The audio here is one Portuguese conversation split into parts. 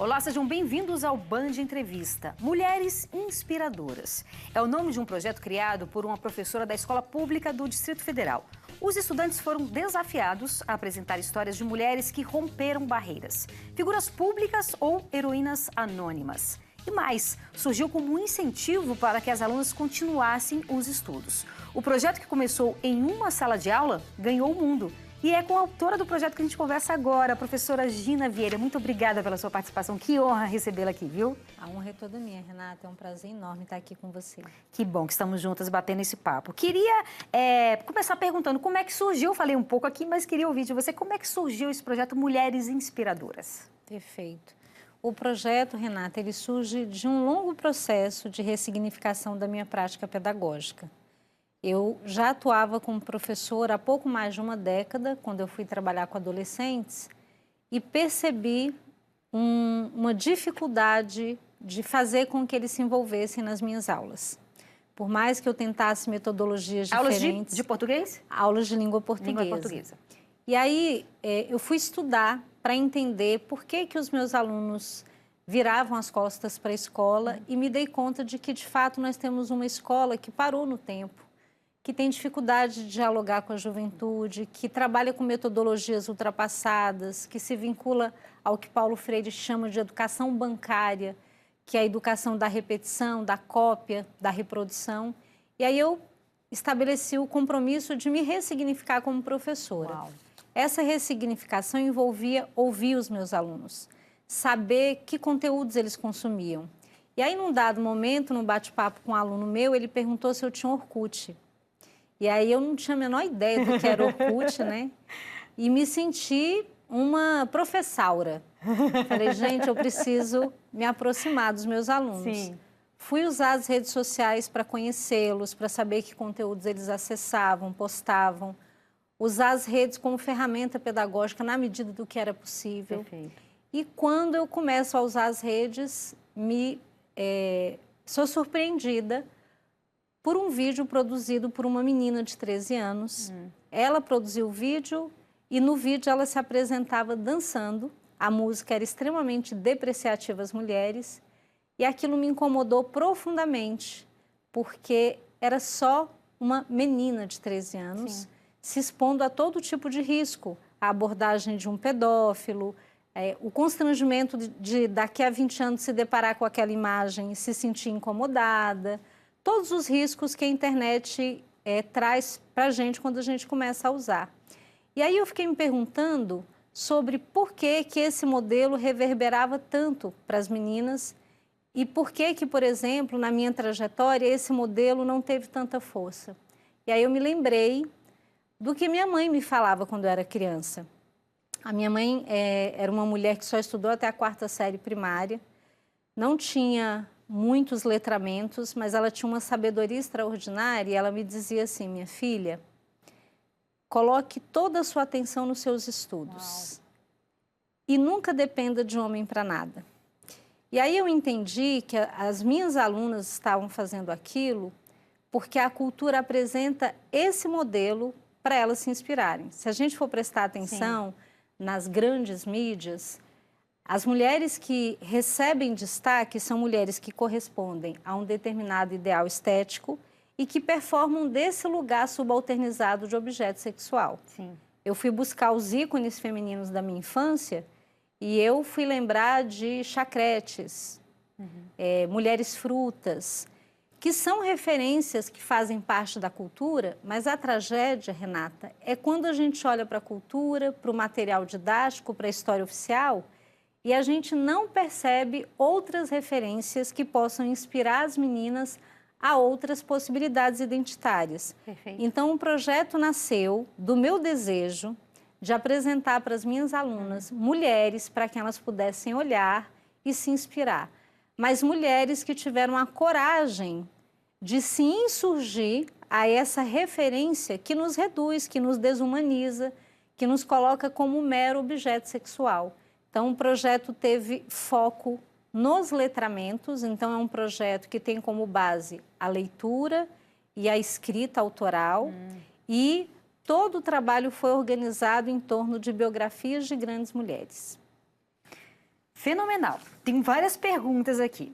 Olá, sejam bem-vindos ao Band Entrevista. Mulheres Inspiradoras. É o nome de um projeto criado por uma professora da Escola Pública do Distrito Federal. Os estudantes foram desafiados a apresentar histórias de mulheres que romperam barreiras, figuras públicas ou heroínas anônimas. E mais, surgiu como um incentivo para que as alunas continuassem os estudos. O projeto, que começou em uma sala de aula, ganhou o mundo. E é com a autora do projeto que a gente conversa agora, a professora Gina Vieira. Muito obrigada pela sua participação. Que honra recebê-la aqui, viu? A honra é toda minha, Renata. É um prazer enorme estar aqui com você. Que bom que estamos juntas batendo esse papo. Queria começar perguntando como é que surgiu, falei um pouco aqui, mas queria ouvir de você, como é que surgiu esse projeto Mulheres Inspiradoras? Perfeito. O projeto, Renata, ele surge de um longo processo de ressignificação da minha prática pedagógica. Eu já atuava como professora há pouco mais de uma década, quando eu fui trabalhar com adolescentes, e percebi uma dificuldade de fazer com que eles se envolvessem nas minhas aulas. Por mais que eu tentasse metodologias diferentes... Aulas de português? Aulas de língua portuguesa. Língua portuguesa. E aí eu fui estudar para entender por que os meus alunos viravam as costas para a escola e me dei conta de que, de fato, nós temos uma escola que parou no tempo, que tem dificuldade de dialogar com a juventude, que trabalha com metodologias ultrapassadas, que se vincula ao que Paulo Freire chama de educação bancária, que é a educação da repetição, da cópia, da reprodução. E aí eu estabeleci o compromisso de me ressignificar como professora. Uau. Essa ressignificação envolvia ouvir os meus alunos, saber que conteúdos eles consumiam. E aí, num dado momento, num bate-papo com um aluno meu, ele perguntou se eu tinha Orkut. E aí eu não tinha a menor ideia do que era Orkut, né? E me senti uma professaura. Falei, gente, eu preciso me aproximar dos meus alunos. Sim. Fui usar as redes sociais para conhecê-los, para saber que conteúdos eles acessavam, postavam. Usar as redes como ferramenta pedagógica na medida do que era possível. Perfeito. E quando eu começo a usar as redes, sou surpreendida por um vídeo produzido por uma menina de 13 anos. Ela produziu o vídeo e no vídeo ela se apresentava dançando. A música era extremamente depreciativa às mulheres e aquilo me incomodou profundamente, porque era só uma menina de 13 anos Sim. se expondo a todo tipo de risco. A abordagem de um pedófilo, o constrangimento de daqui a 20 anos se deparar com aquela imagem e se sentir incomodada. Todos os riscos que a internet traz para a gente quando a gente começa a usar. E aí eu fiquei me perguntando sobre por que esse modelo reverberava tanto para as meninas e por que, por exemplo, na minha trajetória, esse modelo não teve tanta força. E aí eu me lembrei do que minha mãe me falava quando eu era criança. A minha mãe era uma mulher que só estudou até a 4ª série primária, não tinha muitos letramentos, mas ela tinha uma sabedoria extraordinária e ela me dizia assim, minha filha, coloque toda a sua atenção nos seus estudos. Uau. E nunca dependa de homem para nada. E aí eu entendi que as minhas alunas estavam fazendo aquilo porque a cultura apresenta esse modelo para elas se inspirarem. Se a gente for prestar atenção nas grandes mídias, as mulheres que recebem destaque são mulheres que correspondem a um determinado ideal estético e que performam desse lugar subalternizado de objeto sexual. Sim. Eu fui buscar os ícones femininos da minha infância e eu fui lembrar de chacretes, mulheres frutas, que são referências que fazem parte da cultura, mas a tragédia, Renata, é quando a gente olha para a cultura, para o material didático, para a história oficial, e a gente não percebe outras referências que possam inspirar as meninas a outras possibilidades identitárias. Perfeito. Então, o projeto nasceu do meu desejo de apresentar para as minhas alunas mulheres para que elas pudessem olhar e se inspirar. Mas mulheres que tiveram a coragem de se insurgir a essa referência que nos reduz, que nos desumaniza, que nos coloca como um mero objeto sexual. Então, o projeto teve foco nos letramentos, então é um projeto que tem como base a leitura e a escrita autoral e todo o trabalho foi organizado em torno de biografias de grandes mulheres. Fenomenal. Tem várias perguntas aqui.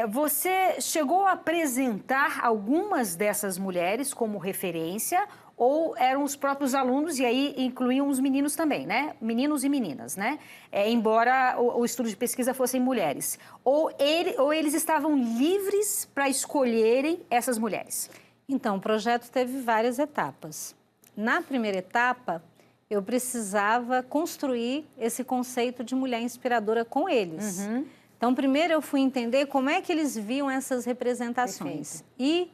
Você chegou a apresentar algumas dessas mulheres como referência ou eram os próprios alunos e aí incluíam os meninos também, né? Meninos e meninas, né? Embora o estudo de pesquisa fossem mulheres. Ou eles estavam livres para escolherem essas mulheres? Então, o projeto teve várias etapas. Na primeira etapa, eu precisava construir esse conceito de mulher inspiradora com eles. Uhum. Então, primeiro eu fui entender como é que eles viam essas representações. Perfeito. E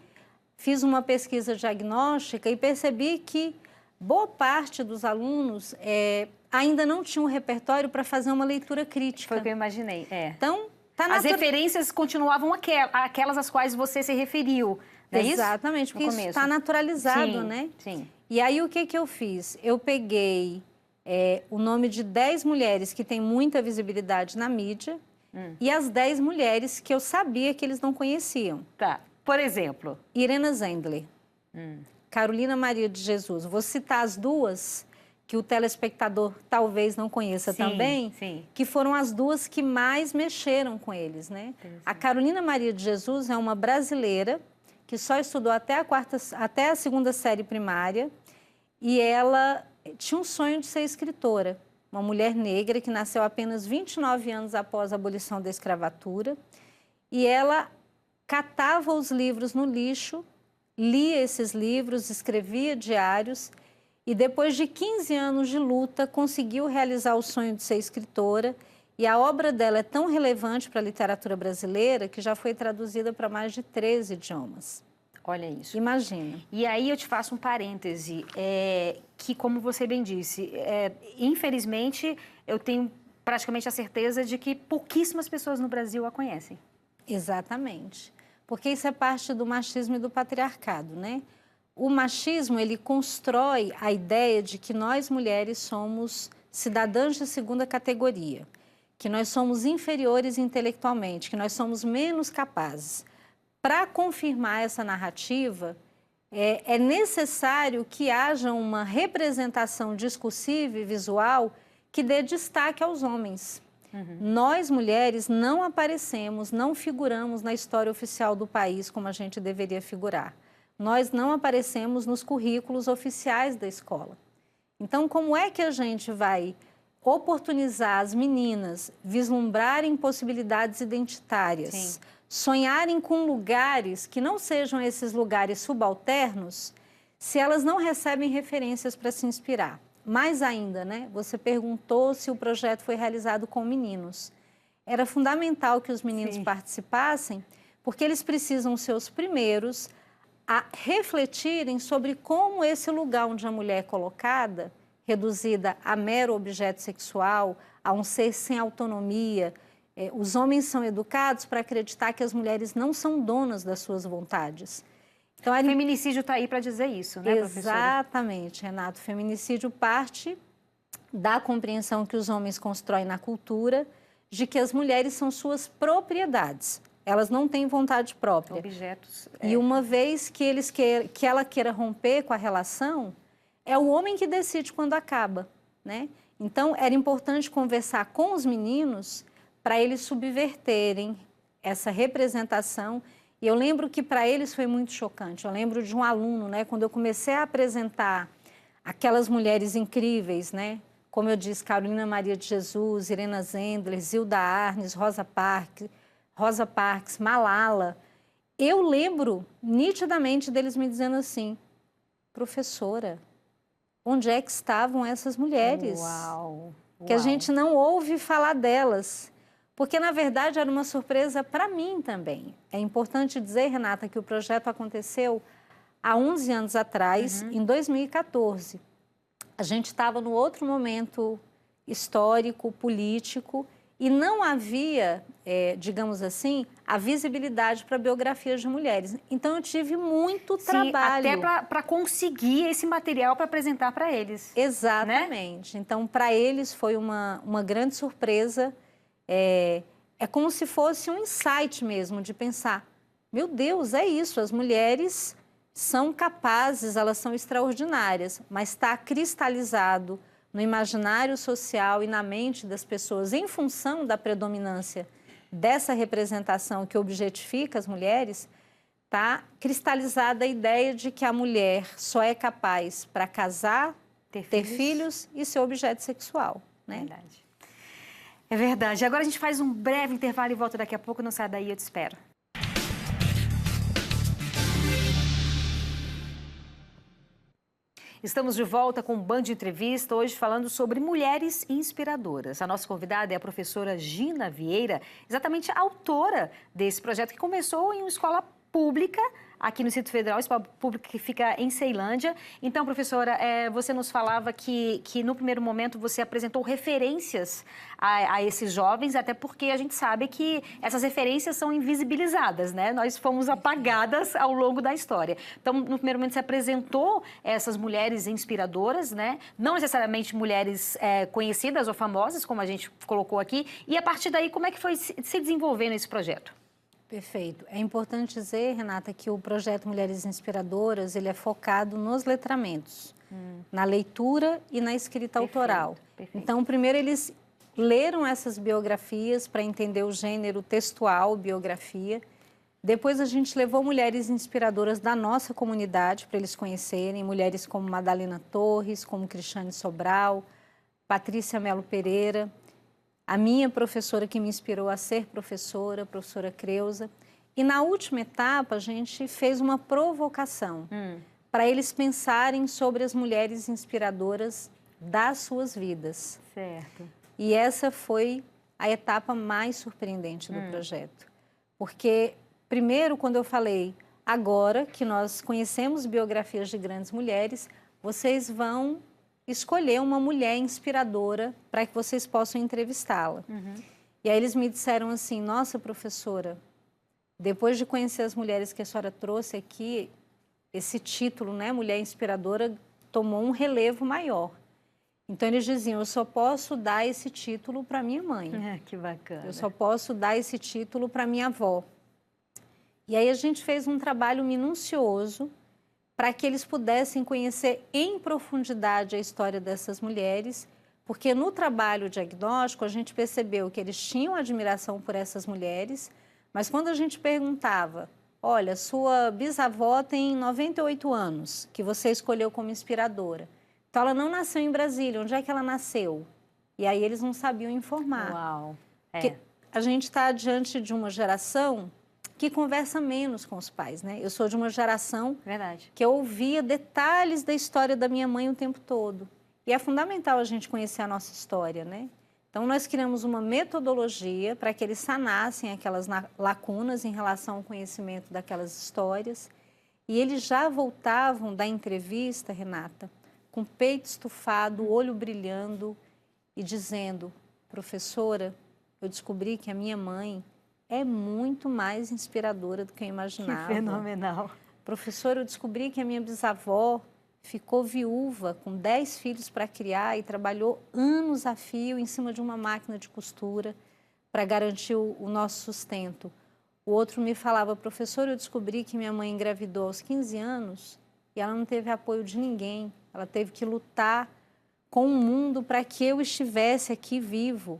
fiz uma pesquisa diagnóstica e percebi que boa parte dos alunos ainda não tinha um repertório para fazer uma leitura crítica. Foi o que eu imaginei. Então, as referências continuavam aquelas às quais você se referiu, não é isso? Exatamente, porque isso está naturalizado, sim, né? Sim. E aí, o que eu fiz? Eu peguei o nome de 10 mulheres que têm muita visibilidade na mídia e as 10 mulheres que eu sabia que eles não conheciam. Tá. Por exemplo? Irena Zendler, Carolina Maria de Jesus. Vou citar as duas que o telespectador talvez não conheça também, que foram as duas que mais mexeram com eles, né? A Carolina Maria de Jesus é uma brasileira que só estudou até a segunda série primária, e ela tinha um sonho de ser escritora. Uma mulher negra que nasceu apenas 29 anos após a abolição da escravatura, e ela catava os livros no lixo, lia esses livros, escrevia diários, e depois de 15 anos de luta, conseguiu realizar o sonho de ser escritora, e a obra dela é tão relevante para a literatura brasileira que já foi traduzida para mais de 13 idiomas. Olha isso. Imagina. E aí eu te faço um parêntese, que como você bem disse, infelizmente eu tenho praticamente a certeza de que pouquíssimas pessoas no Brasil a conhecem. Exatamente. Porque isso é parte do machismo e do patriarcado, né? O machismo, ele constrói a ideia de que nós mulheres somos cidadãs de segunda categoria, que nós somos inferiores intelectualmente, que nós somos menos capazes. Para confirmar essa narrativa, é necessário que haja uma representação discursiva e visual que dê destaque aos homens. Nós, mulheres, não aparecemos, não figuramos na história oficial do país como a gente deveria figurar. Nós não aparecemos nos currículos oficiais da escola. Então, como é que a gente vai oportunizar as meninas vislumbrarem possibilidades identitárias, sonharem com lugares que não sejam esses lugares subalternos, se elas não recebem referências para se inspirar? Mais ainda, né? Você perguntou se o projeto foi realizado com meninos. Era fundamental que os meninos participassem, porque eles precisam ser os primeiros a refletirem sobre como esse lugar onde a mulher é colocada, reduzida a mero objeto sexual, a um ser sem autonomia, os homens são educados para acreditar que as mulheres não são donas das suas vontades. Então, o feminicídio está aí para dizer isso, né, professora? Exatamente, Renato. O feminicídio parte da compreensão que os homens constroem na cultura de que as mulheres são suas propriedades. Elas não têm vontade própria. Objetos. E uma vez que ela queira romper com a relação, é o homem que decide quando acaba, né? Então, era importante conversar com os meninos para eles subverterem essa representação. E eu lembro que para eles foi muito chocante. Eu lembro de um aluno, né, quando eu comecei a apresentar aquelas mulheres incríveis, né, como eu disse, Carolina Maria de Jesus, Irena Zendler, Zilda Arnes, Rosa Parks, Malala. Eu lembro nitidamente deles me dizendo assim: professora, onde é que estavam essas mulheres? Uau! Que a gente não ouve falar delas. Porque, na verdade, era uma surpresa para mim também. É importante dizer, Renata, que o projeto aconteceu há 11 anos atrás, em 2014. A gente estava no outro momento histórico, político, e não havia, digamos assim, a visibilidade para biografias de mulheres. Então, eu tive muito trabalho. Até para conseguir esse material para apresentar para eles. Exatamente. Né? Então, para eles foi uma grande surpresa. É como se fosse um insight mesmo de pensar, meu Deus, é isso, as mulheres são capazes, elas são extraordinárias, mas está cristalizado no imaginário social e na mente das pessoas, em função da predominância dessa representação que objetifica as mulheres, está cristalizada a ideia de que a mulher só é capaz para casar, ter filhos e ser objeto sexual, né? Verdade. É verdade. Agora a gente faz um breve intervalo e volta daqui a pouco. Não sai daí, eu te espero. Estamos de volta com um Band de Entrevista, hoje falando sobre mulheres inspiradoras. A nossa convidada é a professora Gina Vieira, exatamente a autora desse projeto que começou em uma escola pública aqui no Distrito Federal, escola pública que fica em Ceilândia. Então, professora, você nos falava que no primeiro momento você apresentou referências a esses jovens, até porque a gente sabe que essas referências são invisibilizadas, né? Nós fomos apagadas ao longo da história. Então, no primeiro momento você apresentou essas mulheres inspiradoras, né? Não necessariamente mulheres conhecidas ou famosas, como a gente colocou aqui. E a partir daí, como é que foi se desenvolvendo esse projeto? Perfeito. É importante dizer, Renata, que o projeto Mulheres Inspiradoras, ele é focado nos letramentos, na leitura e na escrita autoral. Perfeito. Então, primeiro eles leram essas biografias para entender o gênero textual, biografia. Depois a gente levou mulheres inspiradoras da nossa comunidade para eles conhecerem, mulheres como Madalena Torres, como Cristiane Sobral, Patrícia Melo Pereira, a minha professora que me inspirou a ser professora, a professora Creuza. E na última etapa, a gente fez uma provocação para eles pensarem sobre as mulheres inspiradoras das suas vidas. Certo. E essa foi a etapa mais surpreendente do projeto. Porque, primeiro, quando eu falei, agora que nós conhecemos biografias de grandes mulheres, vocês vão escolher uma mulher inspiradora para que vocês possam entrevistá-la. E aí eles me disseram assim, nossa, professora, depois de conhecer as mulheres que a senhora trouxe aqui, esse título, né, Mulher Inspiradora, tomou um relevo maior. Então eles diziam, eu só posso dar esse título para minha mãe. Que bacana. Eu só posso dar esse título para minha avó. E aí a gente fez um trabalho minucioso para que eles pudessem conhecer em profundidade a história dessas mulheres, porque no trabalho diagnóstico a gente percebeu que eles tinham admiração por essas mulheres, mas quando a gente perguntava, olha, sua bisavó tem 98 anos, que você escolheu como inspiradora, então ela não nasceu em Brasília, onde é que ela nasceu? E aí eles não sabiam informar. Uau! Porque a gente está diante de uma geração que conversa menos com os pais, né? Eu sou de uma geração que eu ouvia detalhes da história da minha mãe o tempo todo. E é fundamental a gente conhecer a nossa história, né? Então, nós criamos uma metodologia para que eles sanassem aquelas lacunas em relação ao conhecimento daquelas histórias. E eles já voltavam da entrevista, Renata, com o peito estufado, o olho brilhando e dizendo, professora, eu descobri que a minha mãe é muito mais inspiradora do que eu imaginava. Que fenomenal. Professora, eu descobri que a minha bisavó ficou viúva com 10 filhos para criar e trabalhou anos a fio em cima de uma máquina de costura para garantir o nosso sustento. O outro me falava, professora, eu descobri que minha mãe engravidou aos 15 anos e ela não teve apoio de ninguém. Ela teve que lutar com o mundo para que eu estivesse aqui vivo.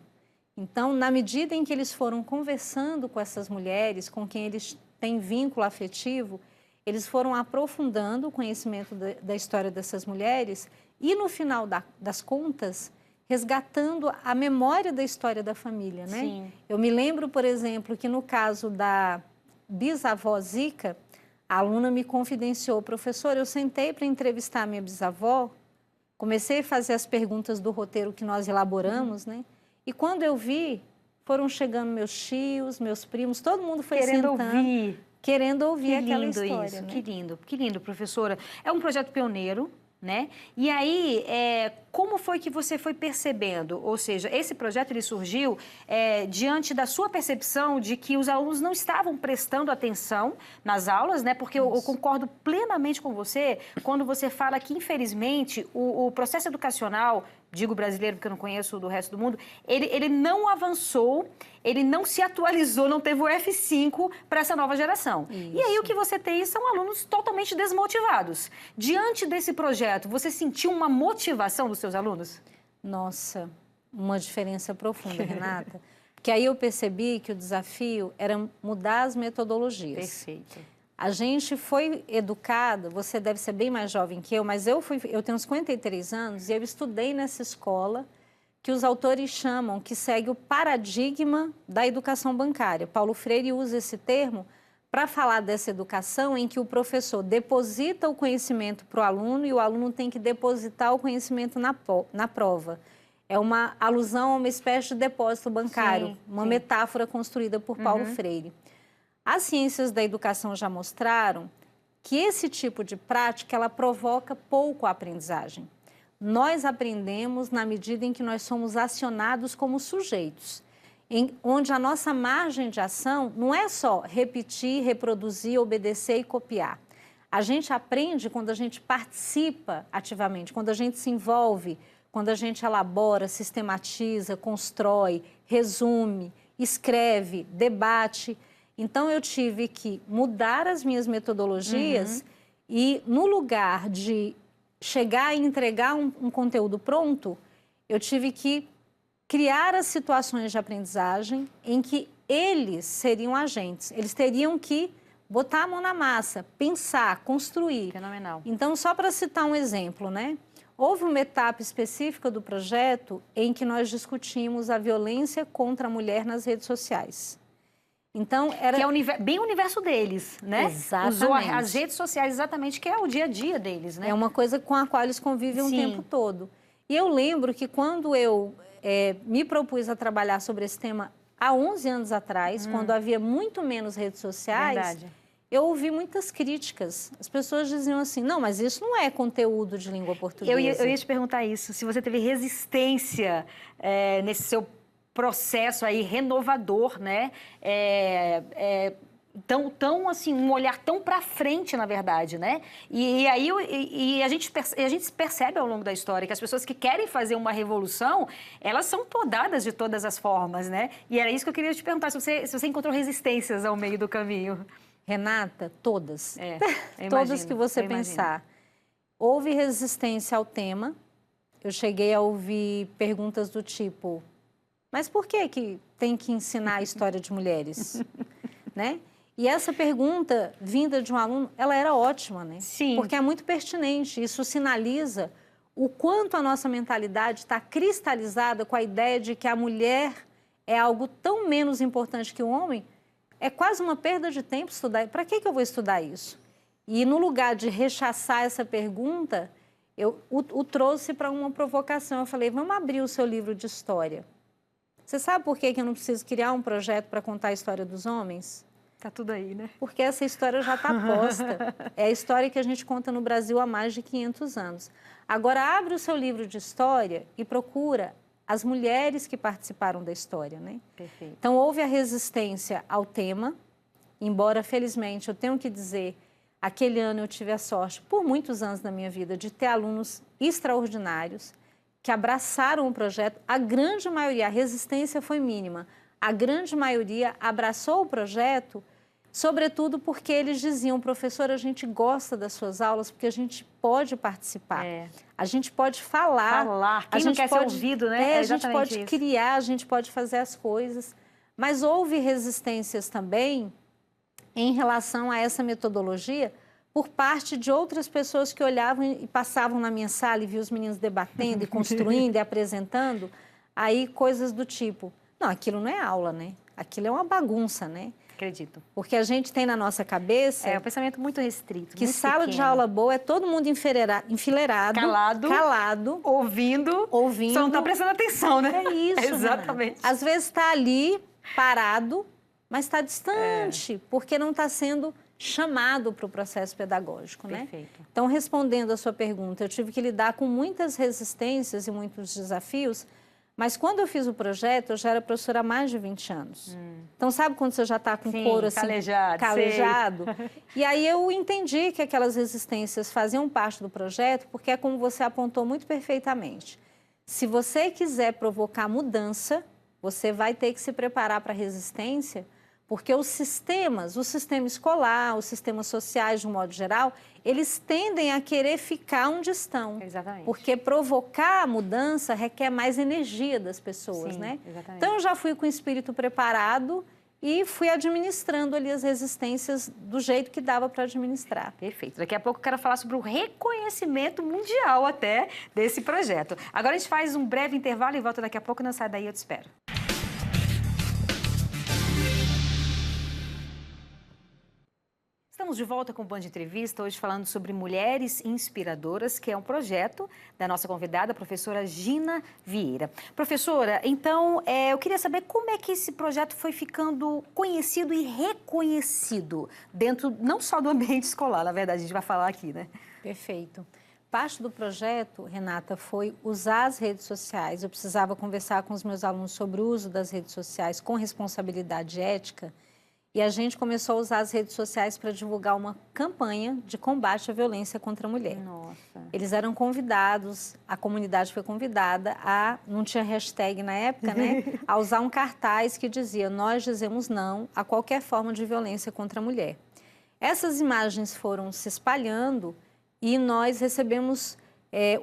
Então, na medida em que eles foram conversando com essas mulheres, com quem eles têm vínculo afetivo, eles foram aprofundando o conhecimento da história dessas mulheres e, no final das contas, resgatando a memória da história da família, né? Sim. Eu me lembro, por exemplo, que no caso da bisavó Zica, a aluna me confidenciou, professora, eu sentei para entrevistar a minha bisavó, comecei a fazer as perguntas do roteiro que nós elaboramos, né? E quando eu vi, foram chegando meus tios, meus primos, todo mundo foi querendo ouvir aquela história. Isso, né? Que lindo, professora. É um projeto pioneiro, né? E aí, como foi que você foi percebendo? Ou seja, esse projeto ele surgiu diante da sua percepção de que os alunos não estavam prestando atenção nas aulas, né? Porque eu concordo plenamente com você quando você fala que, infelizmente, o processo educacional, digo brasileiro porque eu não conheço do resto do mundo, ele não avançou, ele não se atualizou, não teve o F5 para essa nova geração. Isso. E aí o que você tem são alunos totalmente desmotivados. Diante desse projeto, você sentiu uma motivação dos seus alunos? Nossa, uma diferença profunda, Renata. Porque aí eu percebi que o desafio era mudar as metodologias. Perfeito. A gente foi educada, você deve ser bem mais jovem que eu, mas eu tenho 53 anos e eu estudei nessa escola que os autores chamam, que segue o paradigma da educação bancária. Paulo Freire usa esse termo para falar dessa educação em que o professor deposita o conhecimento para o aluno e o aluno tem que depositar o conhecimento na prova. É uma alusão a uma espécie de depósito bancário, uma metáfora construída por Paulo Freire. As ciências da educação já mostraram que esse tipo de prática ela provoca pouco a aprendizagem. Nós aprendemos na medida em que nós somos acionados como sujeitos, onde a nossa margem de ação não é só repetir, reproduzir, obedecer e copiar. A gente aprende quando a gente participa ativamente, quando a gente se envolve, quando a gente elabora, sistematiza, constrói, resume, escreve, debate. Então, eu tive que mudar as minhas metodologias e, no lugar de chegar e entregar um conteúdo pronto, eu tive que criar as situações de aprendizagem em que eles seriam agentes. Eles teriam que botar a mão na massa, pensar, construir. Fenomenal. Então, só para citar um exemplo, né? Houve uma etapa específica do projeto em que nós discutimos a violência contra a mulher nas redes sociais. Então, era... Que é bem o universo deles, né? Exatamente. Usou as redes sociais exatamente, que é o dia a dia deles, né? É uma coisa com a qual eles convivem o tempo todo. E eu lembro que quando eu me propus a trabalhar sobre esse tema há 11 anos atrás, quando havia muito menos redes sociais, eu ouvi muitas críticas. As pessoas diziam assim, não, mas isso não é conteúdo de língua portuguesa. Eu ia te perguntar isso, se você teve resistência nesse seu processo aí renovador, né? Tão assim, um olhar tão para frente, na verdade, né? E aí a gente percebe ao longo da história que as pessoas que querem fazer uma revolução, elas são podadas de todas as formas, né? E era isso que eu queria te perguntar, se você encontrou resistências ao meio do caminho. Renata, todas. Todas que você pensar. Houve resistência ao tema. Eu cheguei a ouvir perguntas do tipo, mas por que tem que ensinar a história de mulheres? Né? E essa pergunta, vinda de um aluno, ela era ótima, né? Sim. Porque é muito pertinente. Isso sinaliza o quanto a nossa mentalidade está cristalizada com a ideia de que a mulher é algo tão menos importante que o homem. É quase uma perda de tempo estudar. Para que eu vou estudar isso? E no lugar de rechaçar essa pergunta, eu o trouxe para uma provocação. Eu falei, vamos abrir o seu livro de história. Você sabe por que eu não preciso criar um projeto para contar a história dos homens? Tá tudo aí, né? Porque essa história já está posta. É a história que a gente conta no Brasil há mais de 500 anos. Agora, abre o seu livro de história e procura as mulheres que participaram da história, né? Perfeito. Então, houve a resistência ao tema, embora, felizmente, eu tenho que dizer, aquele ano eu tive a sorte, por muitos anos da minha vida, de ter alunos extraordinários, que abraçaram o projeto. A grande maioria, a resistência foi mínima, a grande maioria abraçou o projeto, sobretudo porque eles diziam, professor, a gente gosta das suas aulas porque a gente pode participar, a gente pode falar. Quem não quer ser ouvido, né? A gente pode criar, a gente pode fazer as coisas. Mas houve resistências também em relação a essa metodologia por parte de outras pessoas que olhavam e passavam na minha sala e viam os meninos debatendo e construindo e apresentando, aí coisas do tipo, não, aquilo não é aula, né? Aquilo é uma bagunça, né? Acredito. Porque a gente tem na nossa cabeça... É um pensamento muito restrito, que muito sala pequeno. de aula boa é todo mundo enfileirado, calado, ouvindo, só não está prestando atenção, né? É isso, exatamente. Às vezes está ali, parado, mas está distante, porque não está sendo chamado para o processo pedagógico, né? Perfeito. Então, respondendo a sua pergunta, eu tive que lidar com muitas resistências e muitos desafios, mas quando eu fiz o projeto, eu já era professora há mais de 20 anos. Então, sabe quando você já está com o couro assim, calejado? E aí eu entendi que aquelas resistências faziam parte do projeto, porque é como você apontou muito perfeitamente. Se você quiser provocar mudança, você vai ter que se preparar para a resistência, Porque o sistema escolar, os sistemas sociais, de um modo geral, eles tendem a querer ficar onde estão. Exatamente. Porque provocar a mudança requer mais energia das pessoas, Sim, né? Exatamente. Então, eu já fui com o espírito preparado e fui administrando ali as resistências do jeito que dava para administrar. Perfeito. Daqui a pouco eu quero falar sobre o reconhecimento mundial até desse projeto. Agora a gente faz um breve intervalo e volta daqui a pouco. Não sai daí, eu te espero. Estamos de volta com o Band Entrevista, hoje falando sobre Mulheres Inspiradoras, que é um projeto da nossa convidada, a professora Gina Vieira. Professora, então, eu queria saber como é que esse projeto foi ficando conhecido e reconhecido dentro, não só do ambiente escolar, na verdade, a gente vai falar aqui, né? Perfeito. Parte do projeto, Renata, foi usar as redes sociais. Eu precisava conversar com os meus alunos sobre o uso das redes sociais com responsabilidade ética. E a gente começou a usar as redes sociais para divulgar uma campanha de combate à violência contra a mulher. Nossa. Eles eram convidados, a comunidade foi convidada a, não tinha hashtag na época, né? A usar um cartaz que dizia: nós dizemos não a qualquer forma de violência contra a mulher. Essas imagens foram se espalhando e nós recebemos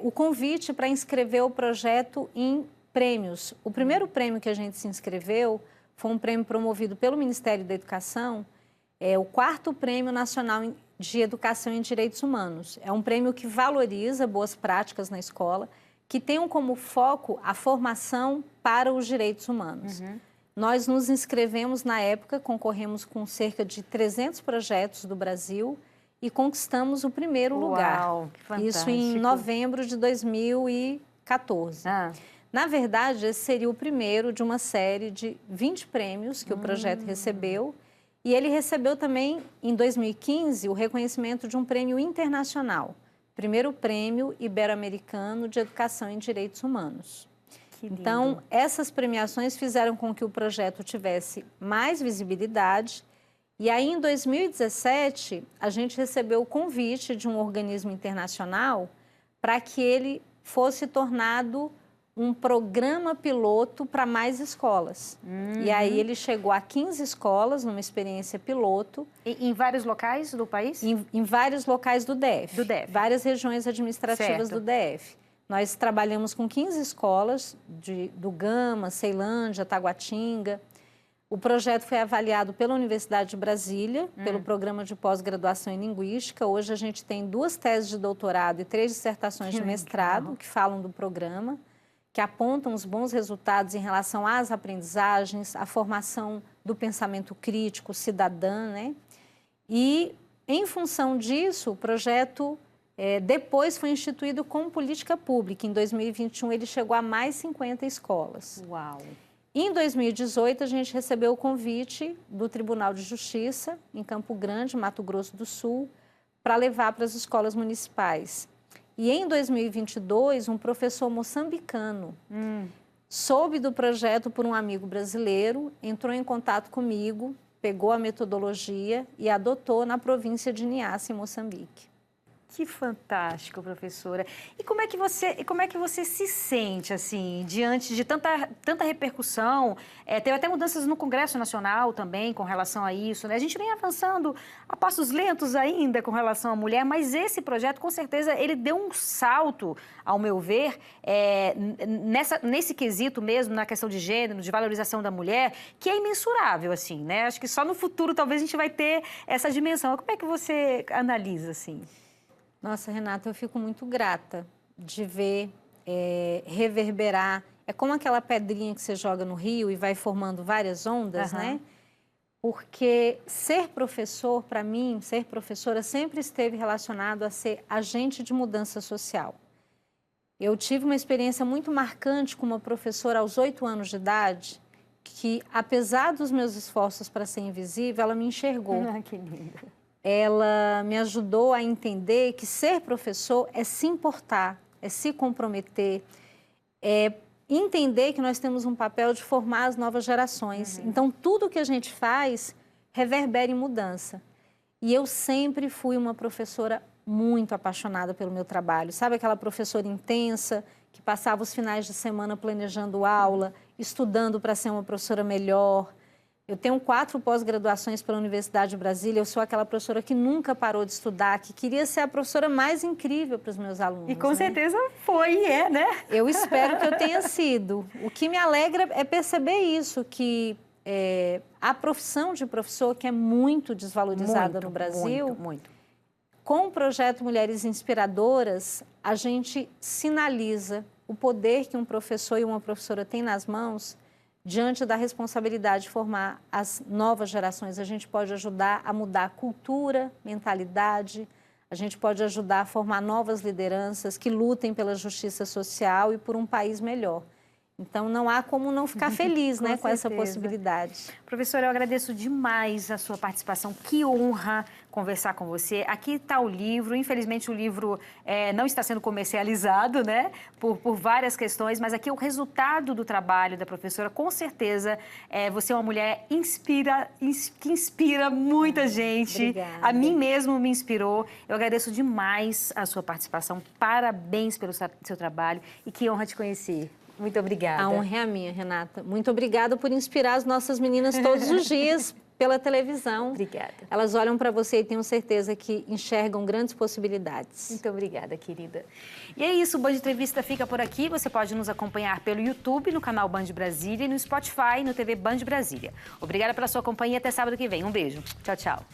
o convite para inscrever o projeto em prêmios. O primeiro prêmio que a gente se inscreveu foi um prêmio promovido pelo Ministério da Educação, o 4º Prêmio Nacional de Educação em Direitos Humanos. É um prêmio que valoriza boas práticas na escola, que tem como foco a formação para os direitos humanos. Nós nos inscrevemos na época, concorremos com cerca de 300 projetos do Brasil e conquistamos o primeiro lugar. Que fantástico. Isso em novembro de 2014. Na verdade, esse seria o primeiro de uma série de 20 prêmios que o projeto recebeu. E ele recebeu também, em 2015, o reconhecimento de um prêmio internacional. Primeiro Prêmio Ibero-Americano de Educação em Direitos Humanos. Que lindo. Então, essas premiações fizeram com que o projeto tivesse mais visibilidade. E aí, em 2017, a gente recebeu o convite de um organismo internacional para que ele fosse tornado um programa piloto para mais escolas. E aí ele chegou a 15 escolas, numa experiência piloto. Em vários locais do país? Em vários locais do DF. Do DF. Várias regiões administrativas do DF. Nós trabalhamos com 15 escolas, do Gama, Ceilândia, Taguatinga. O projeto foi avaliado pela Universidade de Brasília, pelo Programa de Pós-Graduação em Linguística. Hoje a gente tem 2 teses de doutorado e 3 dissertações de mestrado que falam do programa, que apontam os bons resultados em relação às aprendizagens, à formação do pensamento crítico, cidadã, né? E, em função disso, o projeto depois foi instituído como política pública. Em 2021, ele chegou a mais 50 escolas. Uau! Em 2018, a gente recebeu o convite do Tribunal de Justiça, em Campo Grande, Mato Grosso do Sul, para levar para as escolas municipais. E em 2022, um professor moçambicano soube do projeto por um amigo brasileiro, entrou em contato comigo, pegou a metodologia e adotou na província de Niassa, em Moçambique. Que fantástico, professora. E como é que você se sente, assim, diante de tanta repercussão? Teve até mudanças no Congresso Nacional também com relação a isso, né? A gente vem avançando a passos lentos ainda com relação à mulher, mas esse projeto, com certeza, ele deu um salto, ao meu ver, nesse quesito mesmo, na questão de gênero, de valorização da mulher, que é imensurável, assim, né? Acho que só no futuro talvez a gente vai ter essa dimensão. Como é que você analisa, assim? Nossa, Renata, eu fico muito grata de ver reverberar. É como aquela pedrinha que você joga no rio e vai formando várias ondas, né? Porque ser professor, para mim, ser professora sempre esteve relacionado a ser agente de mudança social. Eu tive uma experiência muito marcante com uma professora aos 8 anos de idade, que, apesar dos meus esforços para ser invisível, ela me enxergou. Que linda. Ela me ajudou a entender que ser professor é se importar, é se comprometer, é entender que nós temos um papel de formar as novas gerações. Então, tudo que a gente faz reverbera em mudança. E eu sempre fui uma professora muito apaixonada pelo meu trabalho. Sabe aquela professora intensa, que passava os finais de semana planejando aula, estudando para ser uma professora melhor? Eu tenho 4 pós-graduações pela Universidade de Brasília. Eu sou aquela professora que nunca parou de estudar, que queria ser a professora mais incrível para os meus alunos. E com certeza foi e é, né? Eu espero que eu tenha sido. O que me alegra é perceber isso, que a profissão de professor, que é muito desvalorizada no Brasil, muito. Com o projeto Mulheres Inspiradoras, a gente sinaliza o poder que um professor e uma professora têm nas mãos diante da responsabilidade de formar as novas gerações. A gente pode ajudar a mudar a cultura, mentalidade, a gente pode ajudar a formar novas lideranças que lutem pela justiça social e por um país melhor. Então, não há como não ficar feliz com essa possibilidade. Professora, eu agradeço demais a sua participação. Que honra conversar com você. Aqui está o livro. Infelizmente, o livro não está sendo comercializado, né? Por várias questões, mas aqui é o resultado do trabalho da professora. Com certeza, você é uma mulher que inspira muita gente. Obrigada. A mim mesmo me inspirou. Eu agradeço demais a sua participação. Parabéns pelo seu trabalho e que honra te conhecer. Muito obrigada. A honra é a minha, Renata. Muito obrigada por inspirar as nossas meninas todos os dias pela televisão. Obrigada. Elas olham para você e tenho certeza que enxergam grandes possibilidades. Muito obrigada, querida. E é isso, o Band Entrevista fica por aqui. Você pode nos acompanhar pelo YouTube, no canal Band Brasília e no Spotify, no TV Band Brasília. Obrigada pela sua companhia. Até sábado que vem. Um beijo. Tchau, tchau.